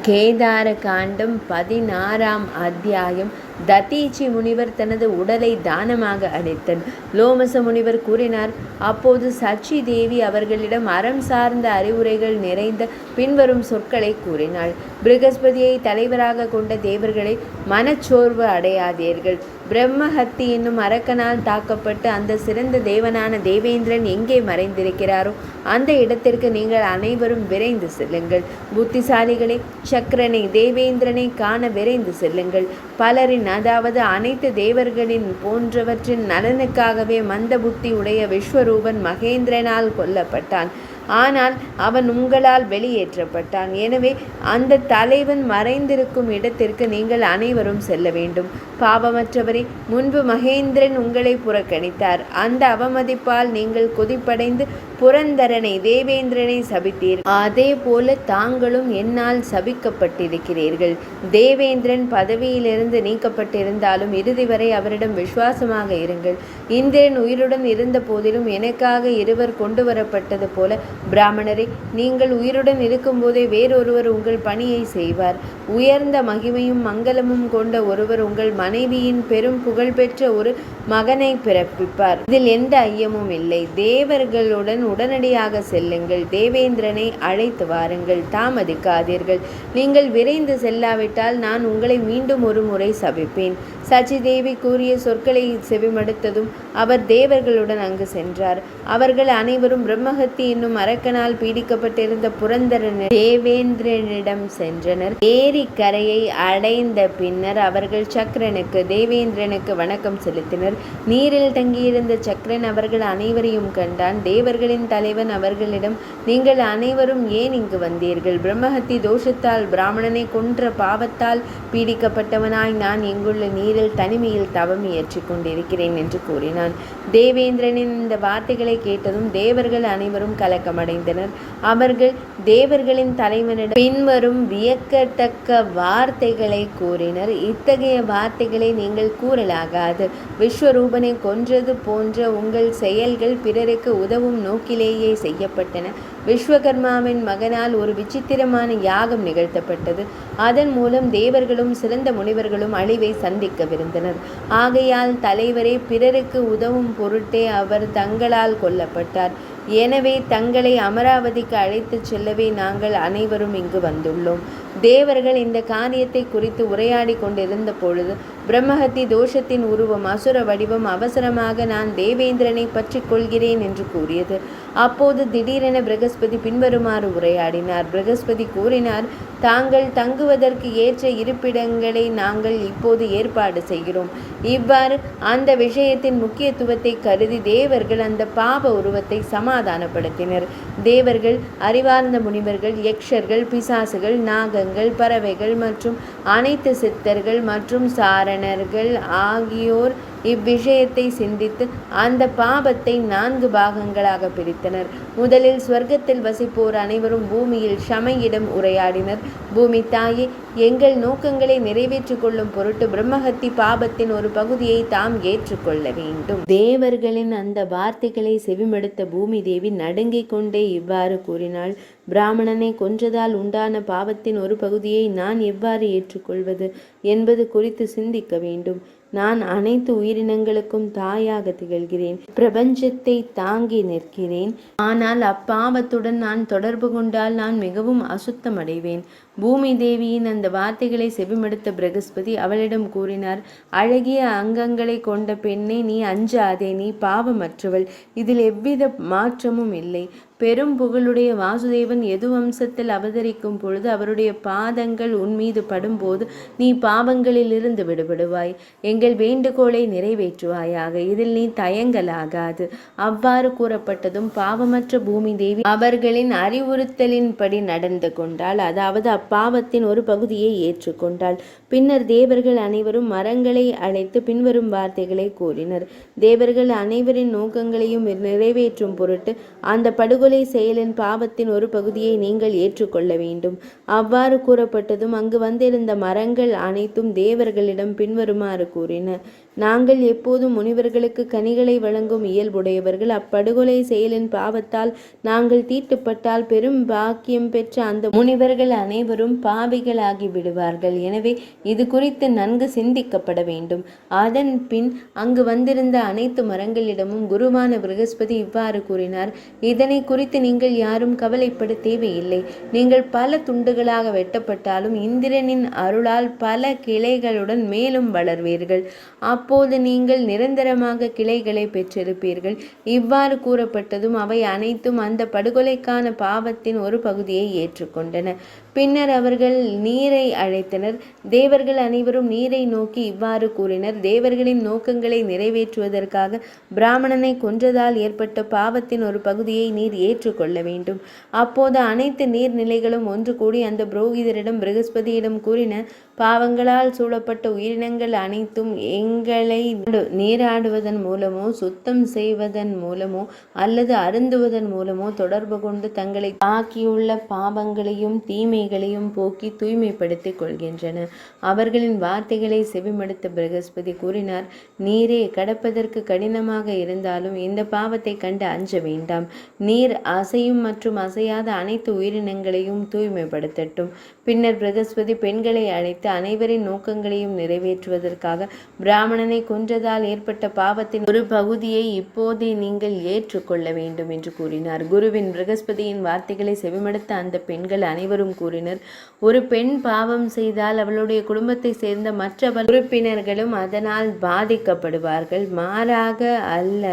கேதார காண்டம் 16ஆம் அத்தியாயம். ததீச்சி முனிவர் தனது உடலை தானமாக அளித்தார். லோமச முனிவர் கூறினார். அப்போது சச்சி தேவி அவர்களிடம் அறம் சார்ந்த அறிவுரைகள் நிறைந்த பின்வரும் சொற்களை கூறினாள். பிருகஸ்பதியை தலைவராக கொண்ட தேவர்களை மனச்சோர்வு அடையாதீர்கள். பிரம்மஹத்தி என்னும் அரக்கனால் தாக்கப்பட்டு அந்த சிறந்த தேவனான தேவேந்திரன் எங்கே மறைந்திருக்கிறாரோ அந்த இடத்திற்கு நீங்கள் அனைவரும் விரைந்து செல்லுங்கள். புத்திசாலிகளே, சக்கரனை தேவேந்திரனை காண விரைந்து செல்லுங்கள். பலரின், அதாவது அனைத்து தேவர்களின் போன்றவற்றின் நலனுக்காகவே மந்த புத்தி உடைய விஸ்வரூபன் மகேந்திரனால் கொல்லப்பட்டான். ஆனால் அவன் உங்களால் வெளியேற்றப்பட்டான். எனவே அந்த தலைவன் மறைந்திருக்கும் இடத்திற்கு நீங்கள் அனைவரும் செல்ல வேண்டும். பாவமற்றவரே, முன்பு மகேந்திரன் உங்களை புறக்கணித்தார். அந்த அவமதிப்பால் நீங்கள் கொதிப்படைந்து புரந்தரனை தேவேந்திரனை சபித்தீர்கள். அதே போல தாங்களும் என்னால் சபிக்கப்பட்டிருக்கிறீர்கள். தேவேந்திரன் பதவியிலிருந்து நீக்கப்பட்டிருந்தாலும் இறுதி வரை அவரிடம் விசுவாசமாக இருங்கள். இந்திரன் உயிருடன் இருந்த போதிலும் எனக்காக இருவர் கொண்டு வரப்பட்டது போல பிராமணரே, நீங்கள் உயிருடன் இருக்கும்போதே வேறொருவர் உங்கள் பணியை செய்வார். உயர்ந்த மகிமையும் மங்களமும் கொண்ட ஒருவர் உங்கள் மனைவியின் பெரும் புகழ்பெற்ற ஒரு மகனை பிறப்பிப்பார். இதில் எந்த ஐயமும் இல்லை. தேவர்களுடன் உடனடியாக செல்லுங்கள். தேவேந்திரனை அழைத்து வாருங்கள். தாமதிக்காதீர்கள். நீங்கள் விரைந்து செல்லாவிட்டால் நான் உங்களை மீண்டும் ஒரு முறை சபிப்பேன். சச்சிதேவி கூறிய சொற்களை செவிமடுத்ததும் அவர் தேவர்களுடன் அங்கு சென்றார். அவர்கள் அனைவரும் பிரம்மஹத்தி என்னும் அரக்கனால் பீடிக்கப்பட்டிருந்த புரந்தரன் தேவேந்திரனிடம் சென்றனர். ஏரி கரையை அடைந்த பின்னர் அவர்கள் சக்கரனுக்கு தேவேந்திரனுக்கு வணக்கம் செலுத்தினர். நீரில் தங்கியிருந்த சக்கரன் அவர்கள் அனைவரையும் கண்டான். தேவர்களின் தலைவன் அவர்களிடம், நீங்கள் அனைவரும் ஏன் இங்கு வந்தீர்கள்? பிரம்மஹத்தி தோஷத்தால் பிராமணனை கொன்ற பாவத்தால் பீடிக்கப்பட்டவனாய் நான் இங்குள்ள நீரில் தனிமையில் தவம் இயற்றிக் கொண்டிருக்கிறேன் என்று கூறினான். தேவேந்திரனின் இந்த வார்த்தைகளை கேட்டதும் தேவர்கள் அனைவரும் கலக்கமடைந்தனர். அவர்கள் தேவர்களின் தலைவனிடம் பின்வரும் வியக்கத்தக்க வார்த்தைகளை கூறினர். இத்தகைய வார்த்தைகளை நீங்கள் கூறலாகாது. விஸ்வரூபனை கொன்றது போன்ற உங்கள் செயல்கள் பிறருக்கு உதவும் நோக்கிலேயே செய்யப்பட்டன. விஸ்வகர்மாவின் மகனால் ஒரு விசித்திரமான யாகம் நிகழ்த்தப்பட்டது. அதன் மூலம் தேவர்களும் சிறந்த முனிவர்களும் அழிவை சந்திக்கவிருந்தனர். ஆகையால் தலைவரே, பிறருக்கு உதவும் பொருட்டே அவர் தங்களால் கொல்லப்பட்டார். எனவே தங்களை அமராவதிக்கு அழைத்துச் செல்லவே நாங்கள் அனைவரும் இங்கு வந்துள்ளோம். தேவர்கள் இந்த காரியத்தை குறித்து உரையாடி கொண்டிருந்த பொழுது பிரம்மஹத்தி தோஷத்தின் உருவம், அசுர வடிவம் அவசரமாக நான் தேவேந்திரனை பற்றி கொள்கிறேன் என்று கூறியது. அப்போது திடீரென பிரகஸ்பதி பின்வருமாறு உரையாடினார். பிரகஸ்பதி கூறினார், தாங்கள் தங்குவதற்கு ஏற்ற இருப்பிடங்களை நாங்கள் இப்போது ஏற்பாடு செய்கிறோம். இவ்வாறு அந்த விஷயத்தின் முக்கியத்துவத்தை கருதி தேவர்கள் அந்த பாப உருவத்தை சமாதானப்படுத்தினர். தேவர்கள், அறிவார்ந்த முனிவர்கள், யக்ஷர்கள், பிசாசுகள், நாகங்கள், பறவைகள் மற்றும் அனைத்து சித்தர்கள் மற்றும் சாரணர்கள் ஆகியோர் இவ்விஷயத்தை சிந்தித்து அந்த பாபத்தை 4 பாகங்களாக பிரித்தனர். முதலில் ஸ்வர்க்கத்தில் வசிப்போர் அனைவரும் பூமியில் ஷமையிடம் உரையாடினர். பூமி தாயே, எங்கள் நோக்கங்களை நிறைவேற்றிக் கொள்ளும் பொருட்டு பிரம்மஹத்தி பாபத்தின் ஒரு பகுதியை தாம் ஏற்றுக்கொள்ள வேண்டும். தேவர்களின் அந்த வார்த்தைகளை செவிமடுத்த பூமி தேவி நடுங்கிக் கொண்டே இவ்வாறு கூறினாள். பிராமணனை கொன்றதால் உண்டான பாவத்தின் ஒரு பகுதியை நான் எவ்வாறு ஏற்றுக்கொள்வது என்பது குறித்து சிந்திக்க வேண்டும். நான் அனைத்து உயிரினங்களுக்கும் தாயாக திகழ்கிறேன். பிரபஞ்சத்தை தாங்கி நிற்கிறேன். ஆனால் அப்பாவத்துடன் நான் தொடர்பு கொண்டால் நான் மிகவும் அசுத்தமடைவேன். பூமி தேவியின் அந்த வார்த்தைகளை செவிமடுத்த பிரகஸ்பதி அவளிடம் கூறினார். அழகிய அங்கங்களை கொண்ட பெண்ணே, நீ அஞ்சாதே. நீ பாவமற்றவள். இதில் எவ்வித மாற்றமும் இல்லை. பெரும் புகழுடைய வாசுதேவன் எது வம்சத்தில் அவதரிக்கும் பொழுது அவருடைய பாதங்கள் உன்மீது படும்போது நீ பாவங்களிலிருந்து விடுபடுவாய். எங்கள் வேண்டுகோளை நிறைவேற்றுவாயாக. இதில் நீ தயங்கலாகாது. அவ்வாறு கூறப்பட்டதும் பாவமற்ற பூமி தேவி அவர்களின் அறிவுறுத்தலின்படி நடந்து கொண்டாள். அதாவது அப்பாவத்தின் ஒரு பகுதியை ஏற்றுக்கொண்டாள். பின்னர் தேவர்கள் அனைவரும் மரங்களை அழைத்து பின்வரும் வார்த்தைகளை கூறினர். தேவர்கள் அனைவரின் நோக்கங்களையும் நிறைவேற்றும் பொருட்டு அந்த படுகொலை செயலின் பாவத்தின் ஒரு பகுதியை நீங்கள் ஏற்றுக்கொள்ள வேண்டும். அவ்வாறு கூறப்பட்டதும் அங்கு வந்திருந்த மரங்கள் அனைத்தும் தேவர்களிடம் பின்வருமாறு கூறின. நாங்கள் எப்போதும் முனிவர்களுக்கு கனிகளை வழங்கும் இயல்புடையவர்கள். அப்படுகொலை செயலின் பாவத்தால் நாங்கள் தீட்டுப்பட்டால் பெரும் பாக்கியம் பெற்ற அந்த முனிவர்கள் அனைவரும் பாவிகளாகி விடுவார்கள். எனவே இது குறித்து நன்கு சிந்திக்கப்பட வேண்டும். அதன் பின் அங்கு வந்திருந்த அனைத்து மரங்களிடமும் குருவான பிரகஸ்பதி இவ்வாறு கூறினார்: இதனை குறித்து நீங்கள் யாரும் கவலைப்பட தேவையில்லை. நீங்கள் பல துண்டுகளாக வெட்டப்பட்டாலும் இந்திரனின் அருளால் பல கிளைகளுடன் மேலும் வளர்வீர்கள். அப்போது நீங்கள் நிரந்தரமாக கிளைகளை பெற்றிருப்பீர்கள். இவ்வாறு கூறப்பட்டதும் அவை அனைத்தும் அந்த படுகொலைக்கான பாவத்தின் ஒரு பகுதியை ஏற்றுக்கொண்டன. பின்னர் அவர்கள் நீரை அழைத்தனர். தேவர்கள் அனைவரும் நீரை நோக்கி இவ்வாறு கூறினர்: தேவர்களின் நோக்கங்களை நிறைவேற்றுவதற்காக பிராமணனை கொன்றதால் ஏற்பட்ட பாவத்தின் ஒரு பகுதியை நீர் ஏற்றுக்கொள்ள வேண்டும். அப்போது அனைத்து நீர்நிலைகளும் ஒன்று கூடி அந்த புரோகிதரிடம் பிரகஸ்பதியிடம் கூறின: பாவங்களால் சூழப்பட்ட உயிரினங்கள் அனைத்தும் எங்களை நீராடுவதன் மூலமோ சுத்தம் செய்வதன் மூலமோ அல்லது அருந்துவதன் மூலமோ தொடர்பு கொண்டு தங்களை ஆக்கியுள்ள பாவங்களையும் தீமைகளையும் போக்கி தூய்மைப்படுத்திக் கொள்கின்றன. அவர்களின் வார்த்தைகளை செவிமடுத்த பிரகஸ்பதி கூறினார்: நீரே கடப்பதற்கு கடினமாக இருந்தாலும் இந்த பாவத்தை கண்டு அஞ்ச வேண்டாம். நீர் அசையும் மற்றும் அசையாத அனைத்து உயிரினங்களையும் தூய்மைப்படுத்தட்டும். பின்னர் பிரகஸ்பதி பெண்களை அழைத்து அனைவரின் நோக்கங்களையும் நிறைவேற்றுவதற்காக பிராமணனை கொன்றதால் ஏற்பட்ட பாவத்தின் ஒரு பகுதியை இப்போதே நீங்கள் ஏற்றுக்கொள்ள வேண்டும் என்று கூறினார். குருவின் பிரகஸ்பதியின் வார்த்தைகளை செவிமடுத்த அந்த பெண்கள் அனைவரும் கூறினர்: ஒரு பெண் பாவம் செய்தால் அவளுடைய குடும்பத்தை சேர்ந்த மற்ற உறுப்பினர்களும் அதனால் பாதிக்கப்படுவார்கள், மாறாக அல்ல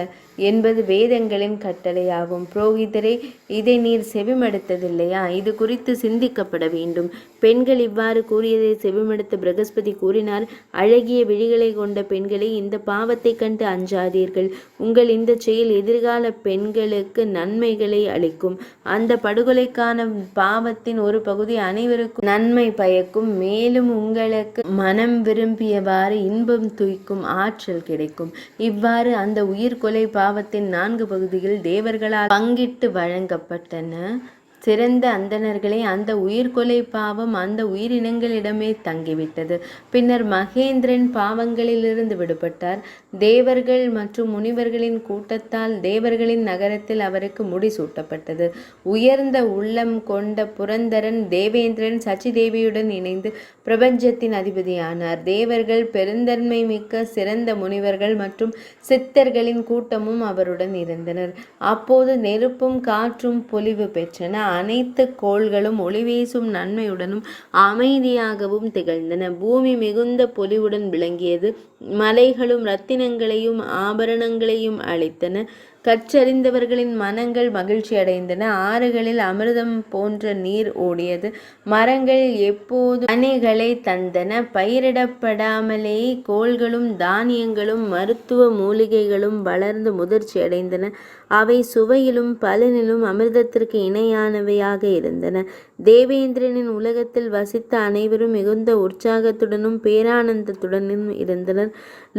என்பது வேதங்களின் கட்டளையாகும். புரோகிதரே, இதை நீர் செவிமடுத்ததில்லையா? இது குறித்து சிந்திக்கப்பட வேண்டும். பெண்கள் இவ்வாறு கூறியதை செவிமடுத்த பிரகஸ்பதி கூறினார்: அழகிய விழிகளை கொண்ட பெண்களை, இந்த பாவத்தை கண்டு அஞ்சாதீர்கள். உங்கள் இந்த செயல் எதிர்கால பெண்களுக்கு நன்மைகளை அளிக்கும். அந்த படுகொலைக்கான பாவத்தின் ஒரு பகுதி அனைவருக்கும் நன்மை பயக்கும். மேலும் உங்களுக்கு மனம் விரும்பியவாறு இன்பம் துய்க்கும் ஆற்றல் கிடைக்கும். இவ்வாறு அந்த உயிர்கொலை பாவத்தின் 4 பகுதிகள் தேவர்களால் பங்கிட்டு வழங்கப்பட்டன. சிறந்த அந்தணர்களே, அந்த உயிர்கொலை பாவம் அந்த உயிரினங்களிடமே தங்கிவிட்டது. பின்னர் மகேந்திரன் பாவங்களிலிருந்து விடுபட்டார். தேவர்கள் மற்றும் முனிவர்களின் கூட்டத்தால் தேவர்களின் நகரத்தில் அவருக்கு முடிசூட்டப்பட்டது. உயர்ந்த உள்ளம் கொண்ட புரந்தரன் தேவேந்திரன் சச்சிதேவியுடன் இணைந்து பிரபஞ்சத்தின் அதிபதியானார். தேவர்கள், பெருந்தன்மை மிக்க சிறந்த முனிவர்கள் மற்றும் சித்தர்களின் கூட்டமும் அவருடன் இருந்தனர். அப்போது நெருப்பும் காற்றும் பொலிவு பெற்றன. அனைத்து கோள்களும் ஒளிவீசும் நன்மையுடனும் அமைதியாகவும் திகழ்ந்தன. பூமி மிகுந்த பொலிவுடன் விளங்கியது. மலைகளும் இரத்தினங்களையும் ஆபரணங்களையும் அளித்தன. கற்றறிந்தவர்களின் மனங்கள் மகிழ்ச்சி அடைந்தன. ஆறுகளில் அமிர்தம் போன்ற நீர் ஓடியது. மரங்கள் எப்போதும் கனிகளை தந்தன. பயிரிடப்படாமலேயே கோள்களும் தானியங்களும் மருத்துவ மூலிகைகளும் வளர்ந்து முதிர்ச்சி அடைந்தன. அவை சுவையிலும் பலனிலும் அமிர்தத்திற்கு இணையானவையாக இருந்தன. தேவேந்திரனின் உலகத்தில் வசித்த அனைவரும் மிகுந்த உற்சாகத்துடனும் பேரானந்தத்துடனும் இருந்தனர்.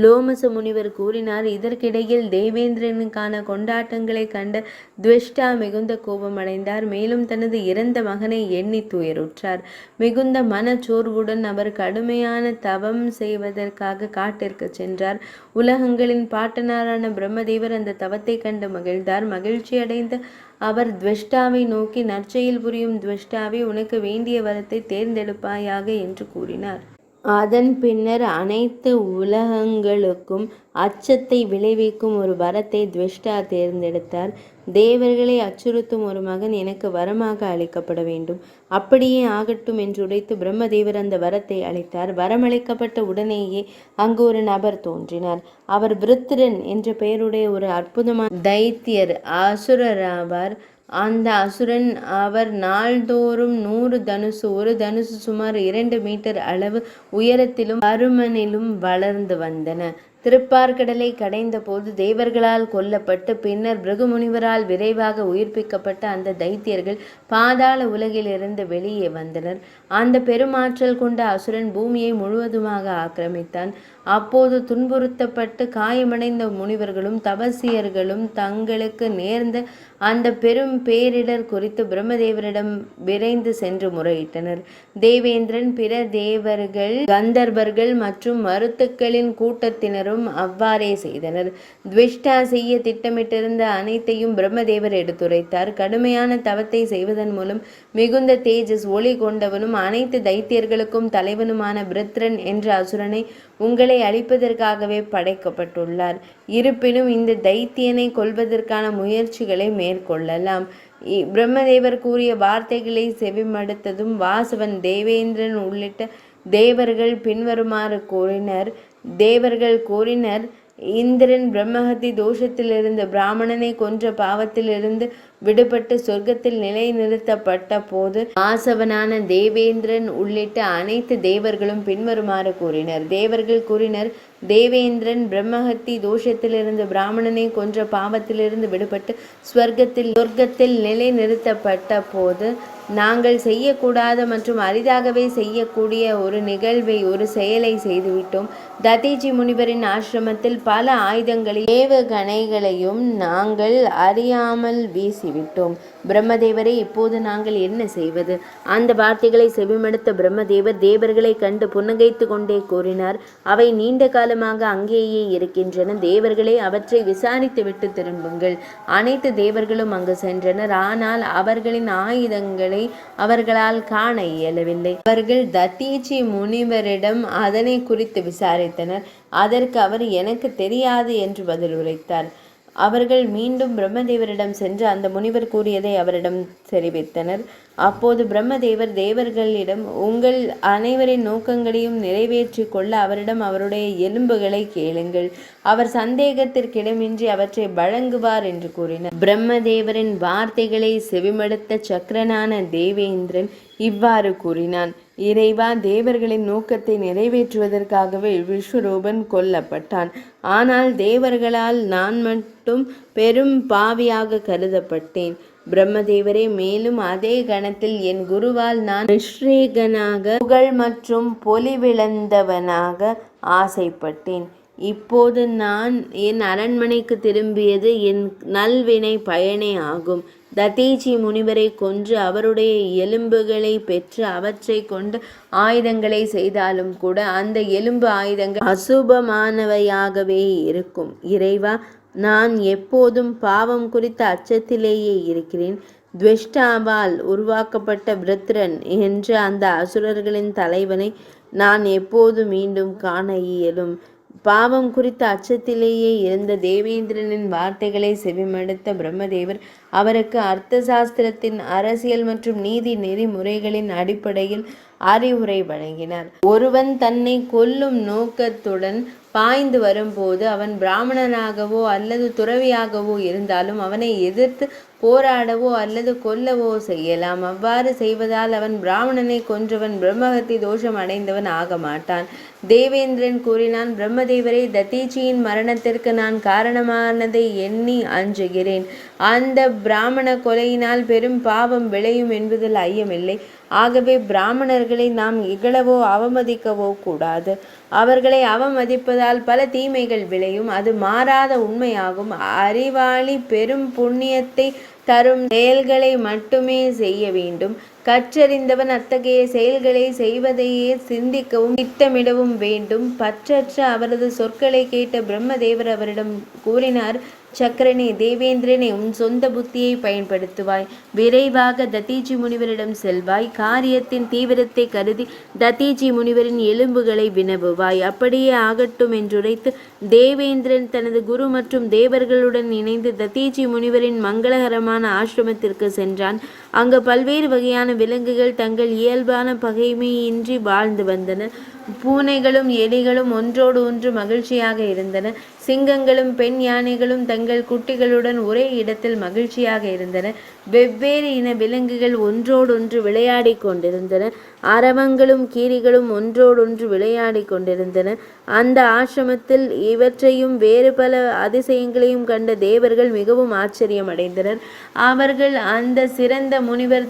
லோமச முனிவர் கூறினார்: இதற்கிடையில் தேவேந்திரனுக்கான கொண்டாட்டங்களை கண்ட துவஷ்டா மிகுந்த கோபமடைந்தார். மேலும் தனது இறந்த மகனை எண்ணி துயருற்றார். மிகுந்த மனச்சோர்வுடன் அவர் கடுமையான தவம் செய்வதற்காக காட்டிற்கு சென்றார். உலகங்களின் பாட்டனாரான பிரம்மதேவர் அந்த தவத்தை கண்டு மகிழ்ந்தார். மகிழ்ச்சியடைந்த அவர் துவஷ்டாவை நோக்கி: நற்செயல் புரியும் துவஷ்டாவே, உனக்கு வேண்டிய வரத்தை தேர்ந்தெடுப்பாயாக என்று கூறினார். அதன் பின்னர் அனைத்து உலகங்களுக்கும் அச்சத்தை விளைவிக்கும் ஒரு வரத்தை துவஷ்டா தேர்ந்தெடுத்தார். தேவர்களை அச்சுறுத்தும் ஒரு மகன் எனக்கு வரமாக அளிக்கப்பட வேண்டும். அப்படியே ஆகட்டும் என்று உரைத்து பிரம்மதேவர் அந்த வரத்தை அளித்தார். வரமளிக்கப்பட்ட உடனேயே அங்கு ஒரு நபர் தோன்றினார். அவர் விருத்திரன் என்ற பெயருடைய ஒரு அற்புதமான தைத்தியர், அசுரராவார். அந்த அசுரன் அவர் நாள்தோறும் 100 தனுசு, ஒரு தனுசு சுமார் 2 மீட்டர் அளவு உயரத்திலும் பருமனிலும் வளர்ந்து வந்தன. திருப்பார்கடலை கடைந்த போது தேவர்களால் கொல்லப்பட்டு பின்னர் பிருகு முனிவரால் விரைவாக உயிர்ப்பிக்கப்பட்ட அந்த தைத்தியர்கள் பாதாள உலகிலிருந்து வெளியே வந்தனர். அந்த பெருமாற்றல் கொண்ட அசுரன் பூமியை முழுவதுமாக ஆக்கிரமித்தான். அப்போது துன்புறுத்தப்பட்டு காயமடைந்த முனிவர்களும் தபசியர்களும் தங்களுக்கு நேர்ந்த அந்த பெரும் பேரிடர் குறித்து பிரம்மதேவரிடம் விரைந்து சென்று முறையிட்டனர். தேவேந்திரன், பிற தேவர்கள், கந்தர்வர்கள் மற்றும் மருத்துக்களின் கூட்டத்தினரும் அனைவரும் அவ்வாறே செய்தனர். துவிஷ்டா செய்ய திட்டமிட்டிருந்த அனைத்தையும் பிரம்மதேவர் எடுத்துரைத்தார். கடுமையான தவத்தை செய்வதன் மூலம் மிகுந்த தேஜஸ் ஒளி கொண்டவனும் அனைத்து தைத்தியர்களுக்கும் தலைவனுமான பிருத்ரன் என்ற அசுரனை உங்களை அழிப்பதற்காகவே படைக்கப்பட்டுள்ளார். இருப்பினும் இந்த தைத்தியனை கொல்வதற்கான முயற்சிகளை மேற்கொள்ளலாம். பிரம்மதேவர் கூறிய வார்த்தைகளை செவிமடுத்ததும் வாசவன், தேவேந்திரன் உள்ளிட்ட தேவர்கள் பின்வருமாறு கூறினர். இந்திரன் பிரம்மஹத்தி தோஷத்திலிருந்து பிராமணனை கொன்ற பாவத்திலிருந்து விடுபட்டு சொர்க்கத்தில் நிலைநிறுத்தப்பட்ட போது வாசவனான தேவேந்திரன் உள்ளிட்ட அனைத்து தேவர்களும் பின்வருமாறு கூறினர். தேவேந்திரன் பிரம்மஹத்தி தோஷத்திலிருந்து பிராமணனை கொன்ற பாவத்திலிருந்து விடுபட்டு சொர்க்கத்தில் நிலைநிறுத்தப்பட்ட போது நாங்கள் செய்யக்கூடாத மற்றும் அரிதாகவே செய்யக்கூடிய ஒரு நிகழ்வை, ஒரு செயலை செய்துவிட்டோம். ததீச்சி முனிவரின் ஆசிரமத்தில் பல ஆயுதங்களையும் ஏவுகணைகளையும் நாங்கள் அறியாமல் வீசிவிட்டோம். பிரம்மதேவரே, இப்போது நாங்கள் என்ன செய்வது? அந்த வார்த்தைகளை செவிமடுத்த பிரம்மதேவர் தேவர்களை கண்டு புன்னகைத்து கொண்டே கூறினார். அவை நீண்ட காலமாக அங்கேயே இருக்கின்றன. தேவர்களே, அவற்றை விசாரித்துவிட்டு திரும்புங்கள். அனைத்து தேவர்களும் அங்கு சென்றனர். ஆனால் அவர்களின் ஆயுதங்களை அவர்களால் காண இயலவில்லை. அவர்கள் ததீச்சி முனிவரிடம் அதனை குறித்து விசாரித்தனர். அதற்கு அவர் எனக்கு தெரியாது என்று பதில் உரைத்தார். அவர்கள் மீண்டும் பிரம்மதேவரிடம் சென்று அந்த முனிவர் கூறியதை அவரிடம் தெரிவித்தனர். அப்போது பிரம்மதேவர் தேவர்களிடம், உங்கள் அனைவரின் நோக்கங்களையும் நிறைவேற்றி கொள்ள அவரிடம் அவருடைய எலும்புகளை கேளுங்கள். அவர் சந்தேகத்திற்கிடமின்றி அவற்றை வழங்குவார் என்று கூறினார். பிரம்மதேவரின் வார்த்தைகளை செவிமடுத்த சக்கரனான தேவேந்திரன் இவ்வாறு கூறினான். இறைவா, தேவர்களின் நோக்கத்தை நிறைவேற்றுவதற்காகவே விஸ்வரூபன் கொல்லப்பட்டான். ஆனால் தேவர்களால் நான் மட்டும் பெரும் பாவியாக கருதப்பட்டேன். பிரம்மதேவரே, மேலும் அதே கணத்தில் என் குருவால் நான் நிஸ்ரீகனாக, புகழ் மற்றும் பொலிவிழந்தவனாக ஆசைப்பட்டேன். இப்போது நான் என் அரண்மனைக்கு திரும்பியது என் நல்வினை பயனே ஆகும். ததீச்சி முனிவரை கொன்று அவருடைய எலும்புகளை பெற்று அவற்றை கொண்டு ஆயுதங்களை செய்தாலும் கூட அந்த எலும்பு ஆயுதங்கள் அசுபமானவையாகவே இருக்கும். இறைவா, நான் எப்போதும் பாவம் குறித்த அச்சத்திலேயே இருக்கிறேன். துவஷ்டாவால் உருவாக்கப்பட்ட பிருத்ரன் என்ற அந்த அசுரர்களின் தலைவனை நான் எப்போது மீண்டும் காண இயலும்? பாவம் குறித்த அச்சத்திலேயே இருந்த தேவேந்திரனின் வார்த்தைகளை செவிமடுத்த பிரம்மதேவர் அவருக்கு அர்த்த சாஸ்திரத்தின், அரசியல் மற்றும் நீதி நெறிமுறைகளின் அடிப்படையில் அறிவுரை வழங்கினார். ஒருவன் தன்னை கொல்லும் நோக்கத்துடன் பாய்ந்து வரும்போது அவன் பிராமணனாகவோ அல்லது துறவியாகவோ இருந்தாலும் அவனை எதிர்த்து போராடவோ அல்லது கொல்லவோ செய்யலாம். அவ்வாறு செய்வதால் அவன் பிராமணனை கொன்றவன் பிரம்மஹத்தி தோஷம் அடைந்தவன் ஆக மாட்டான். தேவேந்திரன் கூறினான். பிரம்மதேவரே, ததீச்சியின் மரணத்திற்கு நான் காரணமானதை எண்ணி அஞ்சுகிறேன். அந்த பிராமண கொலையினால் பெரும் பாவம் விளையும் என்பதில் ஐயமில்லை. ஆகவே பிராமணர்களை நாம் இகழவோ அவமதிக்கவோ கூடாது. அவர்களை அவமதிப்பதால் பல தீமைகள் விளையும். அது மாறாத உண்மையாகும். அறிவாளி பெரும் புண்ணியத்தை தரும் செயல்களை மட்டுமே செய்ய வேண்டும். கற்றறிந்தவன் அத்தகைய செயல்களை செய்வதையே சிந்திக்கவும் திட்டமிடவும் வேண்டும். பற்றற்ற அவரது சொற்களை கேட்ட பிரம்மதேவர் அவரிடம் கூறினார். சக்கரனே, தேவேந்திரனே, உன் சொந்த புத்தியை பயன்படுத்துவாய். விரைவாக ததீச்சி முனிவரிடம் செல்வாய். காரியத்தின் தீவிரத்தை கருதி ததீச்சி முனிவரின் எலும்புகளை வினவுவாய். அப்படியே ஆகட்டும் என்றுரைத்து தேவேந்திரன் தனது குரு மற்றும் தேவர்களுடன் இணைந்து ததீச்சி முனிவரின் மங்களகரமான ஆசிரமத்திற்கு சென்றான். அங்கு பல்வேறு வகையான விலங்குகள் தங்கள் இயல்பான பகைமையின்றி வாழ்ந்து வந்தன. பூனைகளும் எலிகளும் ஒன்றோடு ஒன்று மகிழ்ச்சியாக இருந்தன. சிங்கங்களும் பெண் யானைகளும் தங்கள் குட்டிகளுடன் ஒரே இடத்தில் மகிழ்ச்சியாக இருந்தன. வெவ்வேறு இன விலங்குகள் ஒன்றோடொன்று விளையாடி கொண்டிருந்தன. அரவங்களும் கீரிகளும் ஒன்றோடொன்று விளையாடி கொண்டிருந்தன. அந்த ஆசிரமத்தில் இவற்றையும் வேறு பல அதிசயங்களையும் கண்ட தேவர்கள் மிகவும் ஆச்சரியமடைந்தனர். அவர்கள் அந்த சிறந்த முனிவர்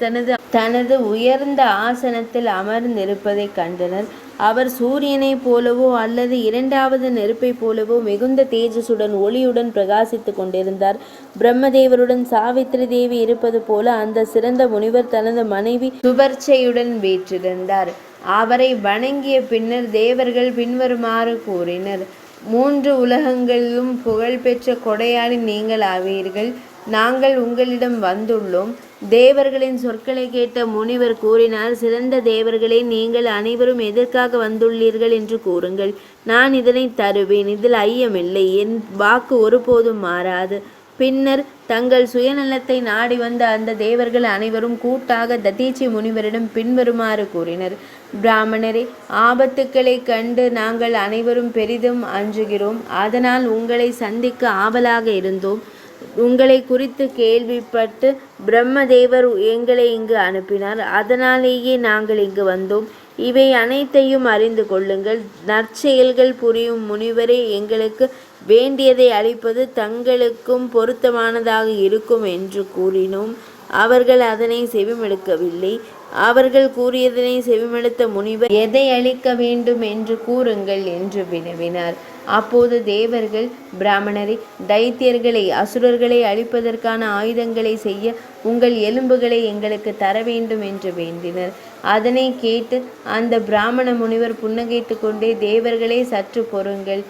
தனது உயர்ந்த ஆசனத்தில் அமர்ந்திருப்பதை கண்டனர். அவர் சூரியனைப் போலவோ அல்லது இரண்டாவது நெருப்பை போலவோ மிகுந்த தேஜசுடன் ஒளியுடன் பிரகாசித்துக் கொண்டிருந்தார். பிரம்மதேவருடன் சாவித்திரி தேவி இருப்பது போல அந்த சிறந்த முனிவர் தனது மனைவி சுபர்ச்சையுடன் வீற்றிருந்தார். அவரை வணங்கிய பின்னர் தேவர்கள் பின்வருமாறு கூறினர். 3 உலகங்களிலும் புகழ்பெற்ற கொடையாளி நீங்கள் ஆவீர்கள். நாங்கள் உங்களிடம் வந்துள்ளோம். தேவர்களின் சொற்களை கேட்ட முனிவர் கூறினார், சிறந்த தேவர்களே, நீங்கள் அனைவரும் எதற்காக வந்துள்ளீர்கள் என்று கூறுங்கள். நான் இதனை தருவேன், இதில் ஐயமில்லை. என் வாக்கு ஒருபோதும் மாறாது. பின்னர் தங்கள் சுயநலத்தை நாடி வந்த அந்த தேவர்கள் அனைவரும் கூட்டாக ததீச்சி முனிவரிடம் பின்வருமாறு கூறினர். பிராமணரே, ஆபத்துக்களை கண்டு நாங்கள் அனைவரும் பெரிதும் அஞ்சுகிறோம். அதனால் உங்களை சந்திக்க ஆவலாக இருந்தோம். உங்களை குறித்து கேள்விப்பட்டு பிரம்மதேவர் எங்களை இங்கு அனுப்பினார். அதனாலேயே நாங்கள் இங்கு வந்தோம். இவை அனைத்தையும் அறிந்து கொள்ளுங்கள். நற்செயல்கள் புரியும் முனிவரே, எங்களுக்கு வேண்டியதை அளிப்பது தங்களுக்கும் பொருத்தமானதாக இருக்கும் என்று கூறினோம். அவர்கள் அதனை செவிமடுக்கவில்லை. அவர்கள் கூறியதனை செவிமடுத்த முனிவர், எதை அளிக்க வேண்டும் என்று கூறுங்கள் என்று வினவினார். அப்போது தேவர்கள், பிராமணரை, தைத்தியர்களை, அசுரர்களை அழிப்பதற்கான ஆயுதங்களை செய்ய உங்கள் எலும்புகளை எங்களுக்கு தர வேண்டும் என்று வேண்டினர். அதனை கேட்டு அந்த பிராமண முனிவர் புன்னகைத்து கொண்டே, தேவர்களே, சற்று பொறுங்கள்.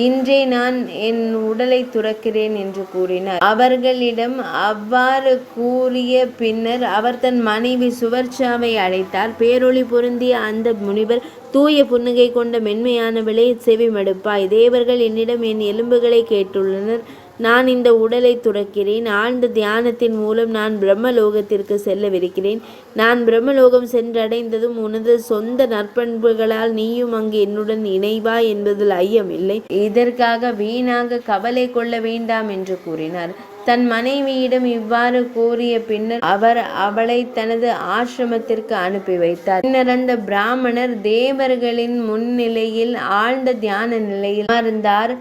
இன்றே நான் என் உடலை துறக்கிறேன் என்று கூறினார். அவர்களிடம் அவ்வாறு கூறிய பின்னர் அவர் தன் மனைவி சுவர்ச்சாவை அழைத்தார். பேரொளி பொருந்திய அந்த முனிவர், தூய புன்னகை கொண்ட மென்மையானவளே, செவிமடுப்பாய். தேவர்கள் என்னிடம் என் எலும்புகளை கேட்டுள்ளனர். நான் இந்த உடலை துறக்கிறேன். ஆழ்ந்த தியானத்தின் மூலம் நான் பிரம்மலோகத்திற்கு செல்லவிருக்கிறேன். நான் பிரம்மலோகம் சென்றடைந்ததும் உனது சொந்த நற்பண்புகளால் நீயும் அங்கு என்னுடன் இணைவாய் என்பதில் ஐயமில்லை. இதற்காக வீணாக கவலை கொள்ள வேண்டாம் என்று கூறினார். தன் மனைவியிடம் இவ்வாறு கூறிய பின்னர் அவர் அவளை தனது ஆசிரமத்திற்கு அனுப்பி வைத்தார். பின்னர் அந்த பிராமணர் தேவர்களின் முன்னிலையில் ஆழ்ந்த தியான நிலையில் அமர்ந்தார்.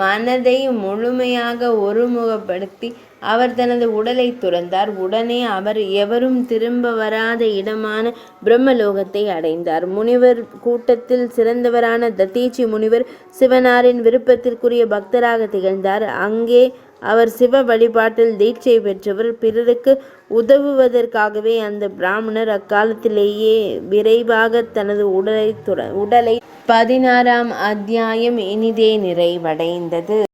மனதை முழுமையாக ஒருமுகப்படுத்தி அவர் தனது உடலை துறந்தார். உடனே அவர் எவரும் திரும்ப வராத இடமான பிரம்மலோகத்தை அடைந்தார். முனிவர் கூட்டத்தில் சிறந்தவரான ததீச்சி முனிவர் சிவனாரின் விருப்பத்திற்குரிய பக்தராக திகழ்ந்தார். அங்கே அவர் சிவ வழிபாட்டில் தீட்சை பெற்றவர். பிறருக்கு உதவுவதற்காகவே அந்த பிராமணர் அக்காலத்திலேயே விரைவாக தனது உடலை 16ஆம் அத்தியாயம் இனிதே நிறைவடைந்தது.